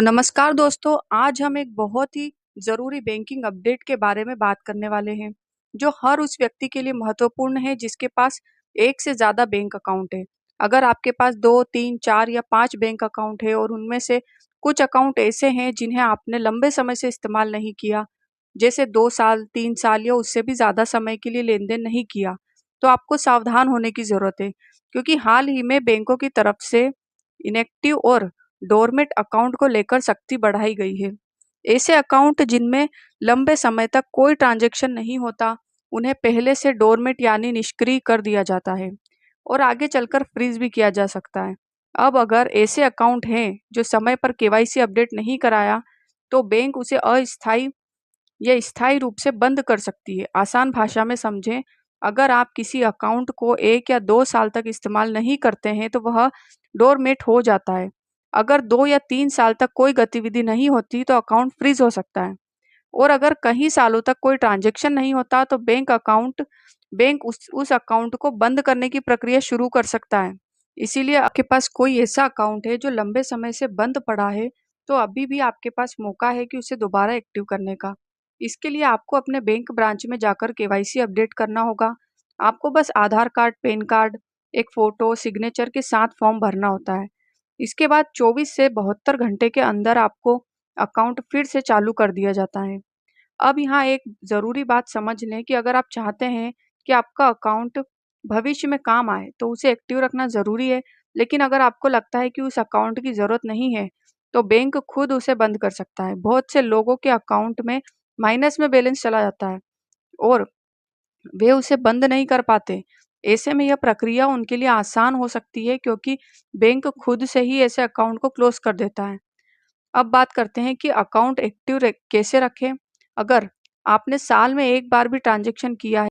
तो नमस्कार दोस्तों, आज हम एक बहुत ही ज़रूरी बैंकिंग अपडेट के बारे में बात करने वाले हैं, जो हर उस व्यक्ति के लिए महत्वपूर्ण है जिसके पास एक से ज़्यादा बैंक अकाउंट है। अगर आपके पास 2, 3, 4 या 5 बैंक अकाउंट है और उनमें से कुछ अकाउंट ऐसे हैं जिन्हें आपने लंबे समय से इस्तेमाल नहीं किया, जैसे 2 साल, 3 साल या उससे भी ज़्यादा समय के लिए लेन-देन नहीं किया, तो आपको सावधान होने की ज़रूरत है, क्योंकि हाल ही में बैंकों की तरफ से इनएक्टिव और डोरमेट अकाउंट को लेकर सख्ती बढ़ाई गई है। ऐसे अकाउंट जिनमें लंबे समय तक कोई ट्रांजैक्शन नहीं होता, उन्हें पहले से डोरमेट यानी निष्क्रिय कर दिया जाता है और आगे चलकर फ्रीज भी किया जा सकता है। अब अगर ऐसे अकाउंट हैं जो समय पर केवाईसी अपडेट नहीं कराया, तो बैंक उसे अस्थायी या स्थायी रूप से बंद कर सकती है। आसान भाषा में समझें, अगर आप किसी अकाउंट को 1 या 2 साल तक इस्तेमाल नहीं करते हैं, तो वह डोरमेट हो जाता है। अगर 2 या 3 साल तक कोई गतिविधि नहीं होती, तो अकाउंट फ्रीज हो सकता है। और अगर कई सालों तक कोई ट्रांजैक्शन नहीं होता, तो बैंक उस अकाउंट को बंद करने की प्रक्रिया शुरू कर सकता है। इसीलिए आपके पास कोई ऐसा अकाउंट है जो लंबे समय से बंद पड़ा है, तो अभी भी आपके पास मौका है कि उसे दोबारा एक्टिव करने का। इसके लिए आपको अपने बैंक ब्रांच में जाकर केवाईसी अपडेट करना होगा। आपको बस आधार कार्ड, पैन कार्ड, एक फ़ोटो, सिग्नेचर के साथ फॉर्म भरना होता है। इसके बाद 24 से 72 घंटे के अंदर आपको अकाउंट फिर से चालू कर दिया जाता है। अब यहाँ एक ज़रूरी बात समझ लें कि अगर आप चाहते हैं कि आपका अकाउंट भविष्य में काम आए, तो उसे एक्टिव रखना ज़रूरी है। लेकिन अगर आपको लगता है कि उस अकाउंट की ज़रूरत नहीं है, तो बैंक खुद उसे बंद कर सकता है। बहुत से लोगों के अकाउंट में माइनस में बैलेंस चला जाता है और वे उसे बंद नहीं कर पाते। ऐसे में यह प्रक्रिया उनके लिए आसान हो सकती है, क्योंकि बैंक खुद से ही ऐसे अकाउंट को क्लोज कर देता है। अब बात करते हैं कि अकाउंट कैसे रखें। अगर आपने साल में एक बार भी ट्रांजैक्शन किया है,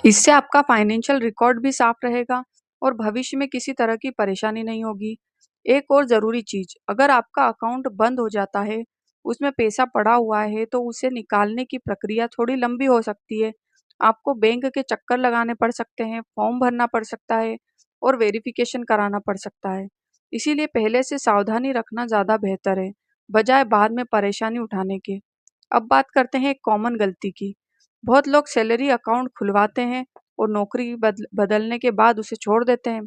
इससे आपका फाइनेंशियल रिकॉर्ड भी साफ रहेगा और भविष्य में किसी तरह की परेशानी नहीं होगी। एक और ज़रूरी चीज़, अगर आपका अकाउंट बंद हो जाता है, उसमें पैसा पड़ा हुआ है, तो उसे निकालने की प्रक्रिया थोड़ी लंबी हो सकती है। आपको बैंक के चक्कर लगाने पड़ सकते हैं, फॉर्म भरना पड़ सकता है और वेरिफिकेशन कराना पड़ सकता है। इसीलिए पहले से सावधानी रखना ज़्यादा बेहतर है, बजाय बाद में परेशानी उठाने के। अब बात करते हैं एक कॉमन गलती की। बहुत लोग सैलरी अकाउंट खुलवाते हैं और नौकरी बदलने के बाद उसे छोड़ देते हैं।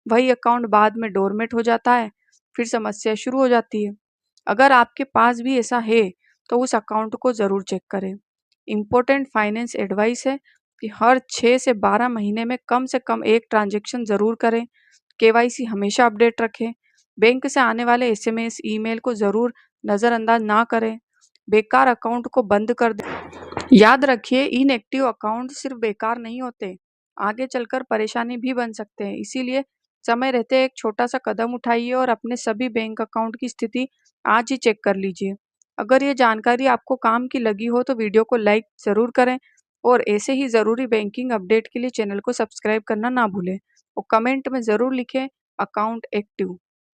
वही अकाउंट बाद में डोरमेट हो जाता है, फिर समस्या शुरू हो जाती है। अगर आपके पास भी ऐसा है, तो उस अकाउंट को ज़रूर चेक करें। इम्पोर्टेंट फाइनेंस एडवाइस है कि हर 6 से 12 महीने में कम से कम एक ट्रांजैक्शन ज़रूर करें। केवाईसी हमेशा अपडेट रखें। बैंक से आने वाले एसएमएस, ईमेल को ज़रूर नज़रअंदाज ना करें। बेकार अकाउंट को बंद कर दें। याद रखिए, इनएक्टिव अकाउंट सिर्फ बेकार नहीं होते, आगे चलकर परेशानी भी बन सकते हैं। इसीलिए समय रहते एक छोटा सा कदम उठाइए और अपने सभी बैंक अकाउंट की स्थिति आज ही चेक कर लीजिए। अगर ये जानकारी आपको काम की लगी हो तो वीडियो को लाइक ज़रूर करें और ऐसे ही ज़रूरी बैंकिंग अपडेट के लिए चैनल को सब्सक्राइब करना ना भूलें और कमेंट में ज़रूर लिखें अकाउंट एक्टिव।